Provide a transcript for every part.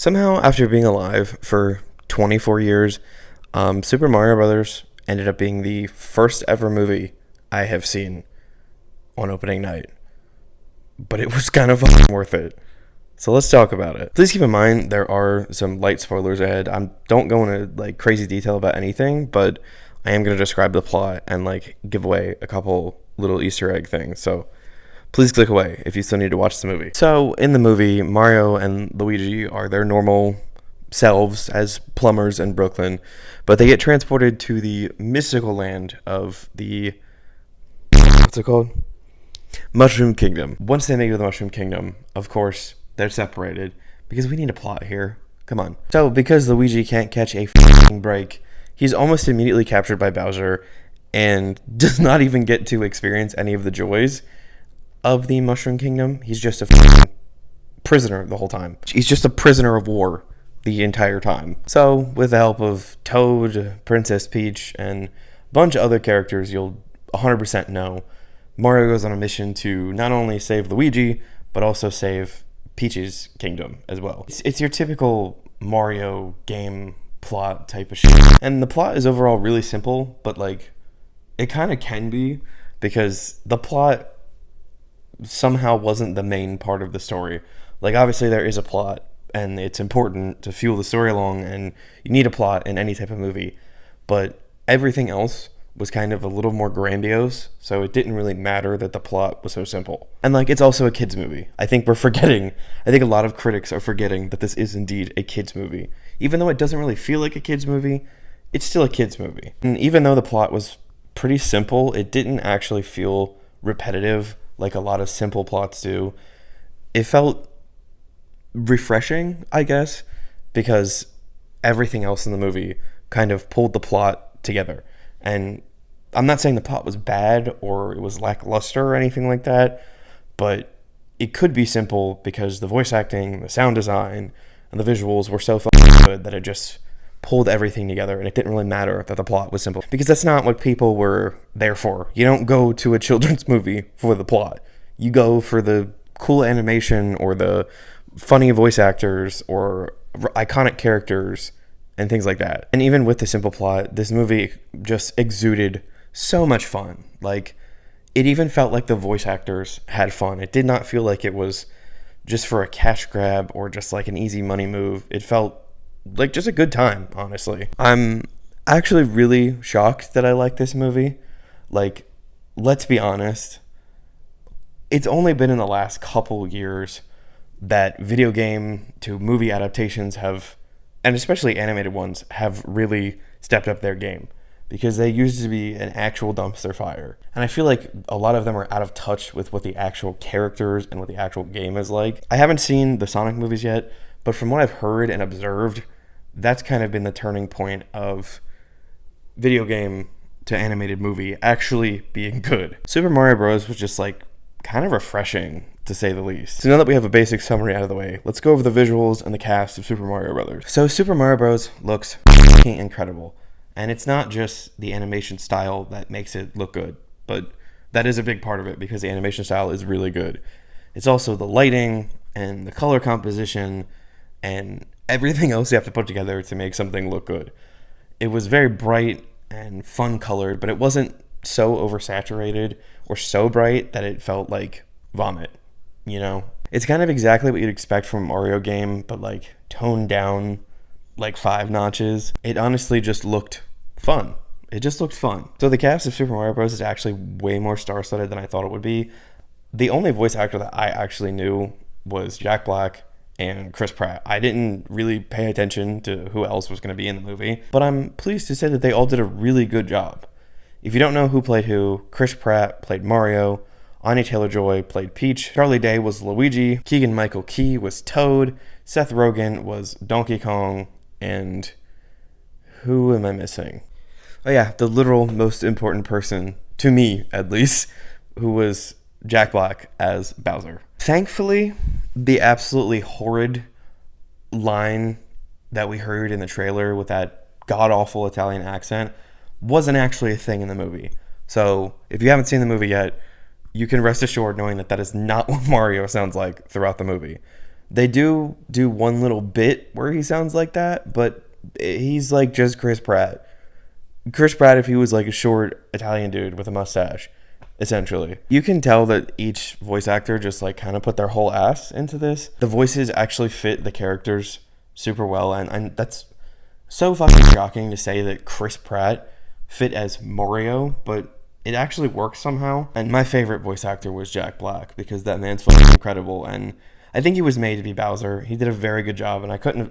Somehow, after being alive for 24 years, Super Mario Brothers ended up being the first ever movie I have seen on opening night. But it was kind of worth it. So let's talk about it. Please keep in mind there are some light spoilers ahead. I don't go into like crazy detail about anything, but I am going to describe the plot and like give away a couple little Easter egg things. So please click away if you still need to watch the movie. So in the movie, Mario and Luigi are their normal selves as plumbers in Brooklyn, but they get transported to the mystical land of the what's it called? Mushroom Kingdom. Once they make it to the Mushroom Kingdom, of course, they're separated because we need a plot here. Come on. So because Luigi can't catch a f***ing break, he's almost immediately captured by Bowser and does not even get to experience any of the joys of the Mushroom Kingdom. He's just a prisoner the whole time. He's just a prisoner of war the entire time. So with the help of Toad, Princess Peach, and a bunch of other characters you'll 100% know, Mario goes on a mission to not only save Luigi, but also save Peach's kingdom as well. It's your typical Mario game plot type of shit. And the plot is overall really simple, but like it kind of can be because the plot somehow wasn't the main part of the story. Like obviously there is a plot and it's important to fuel the story along and you need a plot in any type of movie, but everything else was kind of a little more grandiose, so it didn't really matter that the plot was so simple. And like it's also a kids movie. I think a lot of critics are forgetting that this is indeed a kids movie. Even though it doesn't really feel like a kids movie, it's still a kids movie. And even though the plot was pretty simple, it didn't actually feel repetitive like a lot of simple plots do. It felt refreshing, I guess, because everything else in the movie kind of pulled the plot together. And I'm not saying the plot was bad or it was lackluster or anything like that, but it could be simple because the voice acting, the sound design, and the visuals were so good that it just pulled everything together, and it didn't really matter that the plot was simple because that's not what people were there for. You don't go to a children's movie for the plot. You go for the cool animation or the funny voice actors or iconic characters and things like that. And even with the simple plot, this movie just exuded so much fun. Like it even felt like the voice actors had fun. It did not feel like it was just for a cash grab or just like an easy money move. It felt like just a good time, honestly. I'm actually really shocked that I like this movie. Like, let's be honest, it's only been in the last couple years that video game to movie adaptations have, and especially animated ones, have really stepped up their game because they used to be an actual dumpster fire. And I feel like a lot of them are out of touch with what the actual characters and what the actual game is like. I haven't seen the Sonic movies yet, but from what I've heard and observed, that's kind of been the turning point of video game to animated movie actually being good. Super Mario Bros. Was just like kind of refreshing to say the least. So now that we have a basic summary out of the way, let's go over the visuals and the cast of Super Mario Bros. So Super Mario Bros. Looks fucking incredible. And it's not just the animation style that makes it look good, but that is a big part of it because the animation style is really good. It's also the lighting and the color composition and everything else you have to put together to make something look good. It was very bright and fun colored, but it wasn't so oversaturated or so bright that it felt like vomit, you know? It's kind of exactly what you'd expect from a Mario game, but like toned down like 5 notches. It honestly just looked fun. It just looked fun. So the cast of Super Mario Bros. Is actually way more star-studded than I thought it would be. The only voice actor that I actually knew was Jack Black and Chris Pratt. I didn't really pay attention to who else was going to be in the movie, but I'm pleased to say that they all did a really good job. If you don't know who played who, Chris Pratt played Mario, Anya Taylor-Joy played Peach, Charlie Day was Luigi, Keegan-Michael Key was Toad, Seth Rogen was Donkey Kong, and who am I missing? Oh yeah, the literal most important person, to me at least, who was Jack Black as Bowser. Thankfully, the absolutely horrid line that we heard in the trailer with that god-awful Italian accent wasn't actually a thing in the movie. So if you haven't seen the movie yet, you can rest assured knowing that that is not what Mario sounds like throughout the movie. They do one little bit where he sounds like that, but he's like just Chris Pratt. Chris Pratt if he was like a short Italian dude with a mustache, essentially. You can tell that each voice actor just like kind of put their whole ass into this. The voices actually fit the characters super well, and that's so fucking shocking to say that Chris Pratt fit as Mario, but it actually works somehow. And my favorite voice actor was Jack Black because that man's fucking incredible, and I think he was made to be Bowser. He did a very good job, and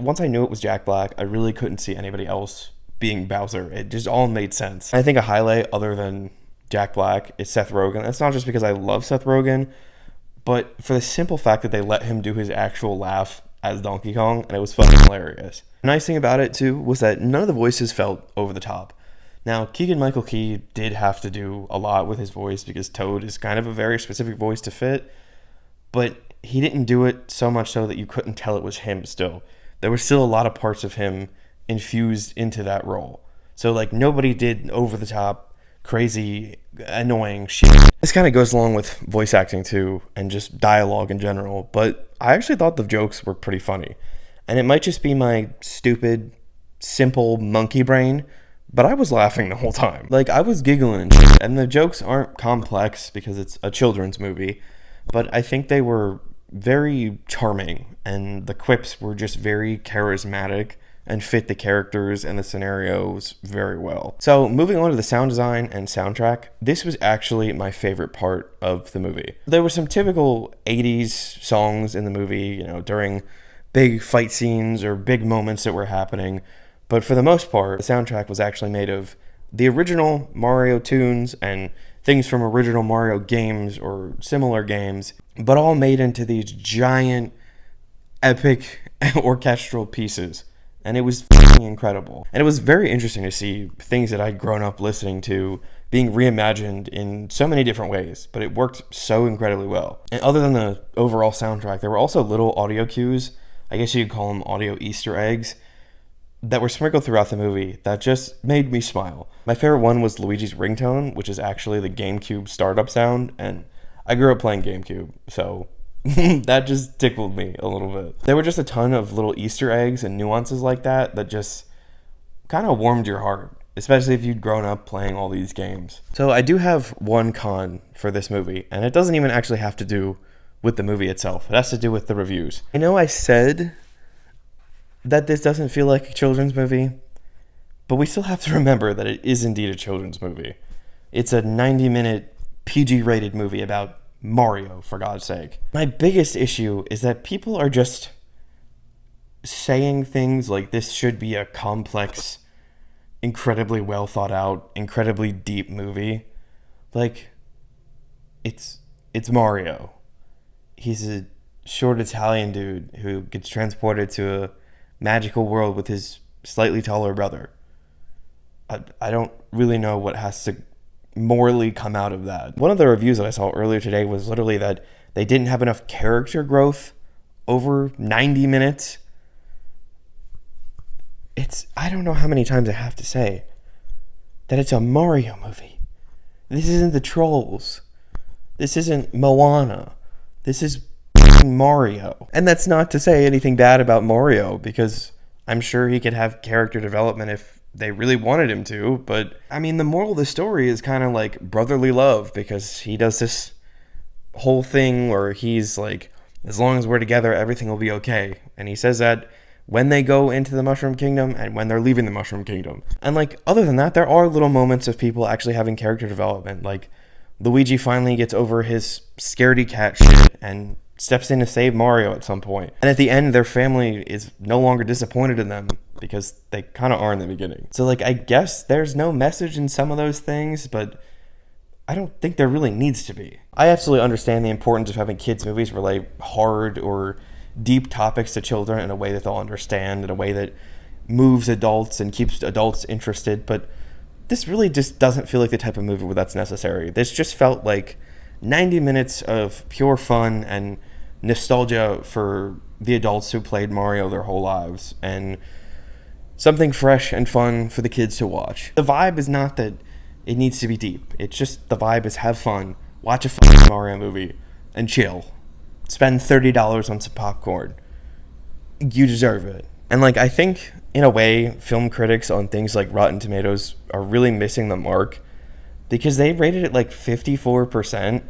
once I knew it was Jack Black, I really couldn't see anybody else being Bowser. It just all made sense. I think a highlight other than Jack Black is Seth Rogen. That's not just because I love Seth Rogen, but for the simple fact that they let him do his actual laugh as Donkey Kong, and it was fucking hilarious. The nice thing about it, too, was that none of the voices felt over the top. Now, Keegan-Michael Key did have to do a lot with his voice because Toad is kind of a very specific voice to fit, but he didn't do it so much so that you couldn't tell it was him still. There were still a lot of parts of him infused into that role. So, like, nobody did over-the-top, crazy, annoying shit. This kind of goes along with voice acting, too, and just dialogue in general, but I actually thought the jokes were pretty funny. And it might just be my stupid, simple monkey brain, but I was laughing the whole time. Like, I was giggling and shit, and the jokes aren't complex because it's a children's movie, but I think they were very charming, and the quips were just very charismatic and fit the characters and the scenarios very well. So moving on to the sound design and soundtrack, this was actually my favorite part of the movie. There were some typical 80s songs in the movie, during big fight scenes or big moments that were happening, but for the most part, the soundtrack was actually made of the original Mario tunes and things from original Mario games or similar games, but all made into these giant, epic orchestral pieces. And it was fucking incredible. And it was very interesting to see things that I'd grown up listening to being reimagined in so many different ways, but it worked so incredibly well. And other than the overall soundtrack, there were also little audio cues, I guess you could call them audio Easter eggs, that were sprinkled throughout the movie that just made me smile. My favorite one was Luigi's ringtone, which is actually the GameCube startup sound, and I grew up playing GameCube, so that just tickled me a little bit. There were just a ton of little Easter eggs and nuances like that just kind of warmed your heart, especially if you'd grown up playing all these games. So I do have one con for this movie, and it doesn't even actually have to do with the movie itself. It has to do with the reviews. I know I said that this doesn't feel like a children's movie, but we still have to remember that it is indeed a children's movie. It's a 90-minute PG-rated movie about Mario, for God's sake. My biggest issue is that people are just saying things like this should be a complex, incredibly well thought out, incredibly deep movie. Like, it's Mario. He's a short Italian dude who gets transported to a magical world with his slightly taller brother. I don't really know what has to morally come out of that. One of the reviews that I saw earlier today was literally that they didn't have enough character growth over 90 minutes. I don't know how many times I have to say that it's a Mario movie. This isn't the Trolls. This isn't Moana. This is Mario. And that's not to say anything bad about Mario, because I'm sure he could have character development if they really wanted him to, but I mean, the moral of the story is kind of like brotherly love, because he does this whole thing where he's like, as long as we're together, everything will be okay. And he says that when they go into the Mushroom Kingdom and when they're leaving the Mushroom Kingdom. And like, other than that, there are little moments of people actually having character development. Like, Luigi finally gets over his scaredy cat shit and steps in to save Mario at some point. And at the end, their family is no longer disappointed in them, because they kind of are in the beginning. So, like, I guess there's no message in some of those things, but I don't think there really needs to be. I absolutely understand the importance of having kids' movies relay hard or deep topics to children in a way that they'll understand, in a way that moves adults and keeps adults interested, but this really just doesn't feel like the type of movie where that's necessary. This just felt like 90 minutes of pure fun and nostalgia for the adults who played Mario their whole lives, and something fresh and fun for the kids to watch. The vibe is not that it needs to be deep. It's just the vibe is have fun, watch a fucking Mario movie, and chill. spend $30 on some popcorn. You deserve it. And like, I think in a way, film critics on things like Rotten Tomatoes are really missing the mark because they rated it like 54%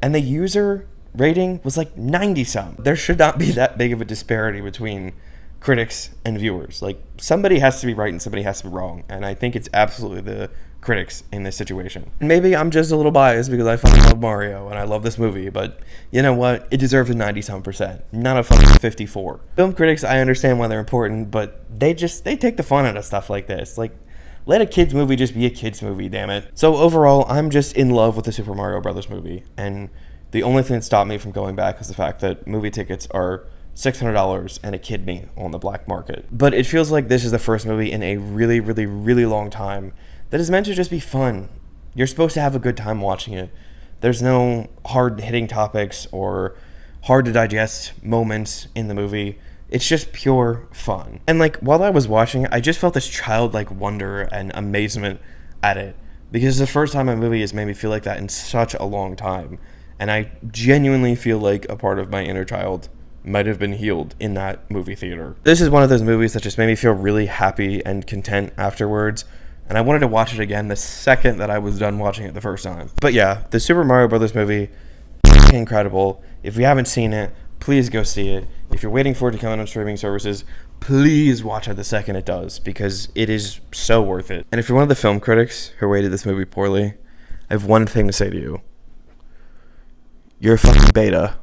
and the user rating was like 90 some. There should not be that big of a disparity between critics and viewers. Like, somebody has to be right and somebody has to be wrong, and I think it's absolutely the critics in this situation. And maybe I'm just a little biased because I fucking love Mario and I love this movie, but you know what? It deserves a 90-some%, not a fucking 54. Film critics, I understand why they're important, but they take the fun out of stuff like this. Like, let a kid's movie just be a kid's movie, damn it. So overall, I'm just in love with the Super Mario Brothers movie, and the only thing that stopped me from going back is the fact that movie tickets are $600 and a kidney on the black market. But it feels like this is the first movie in a really, really, really long time that is meant to just be fun. You're supposed to have a good time watching it. There's no hard-hitting topics or hard-to-digest moments in the movie. It's just pure fun. And like, while I was watching it, I just felt this childlike wonder and amazement at it, because it's the first time a movie has made me feel like that in such a long time. And I genuinely feel like a part of my inner child might have been healed in that movie theater. This is one of those movies that just made me feel really happy and content afterwards, and I wanted to watch it again the second that I was done watching it the first time. But yeah, the Super Mario Brothers movie, incredible. If you haven't seen it, please go see it. If you're waiting for it to come out on streaming services, please watch it the second it does, because it is so worth it. And if you're one of the film critics who rated this movie poorly, I have one thing to say to you. You're a fucking beta.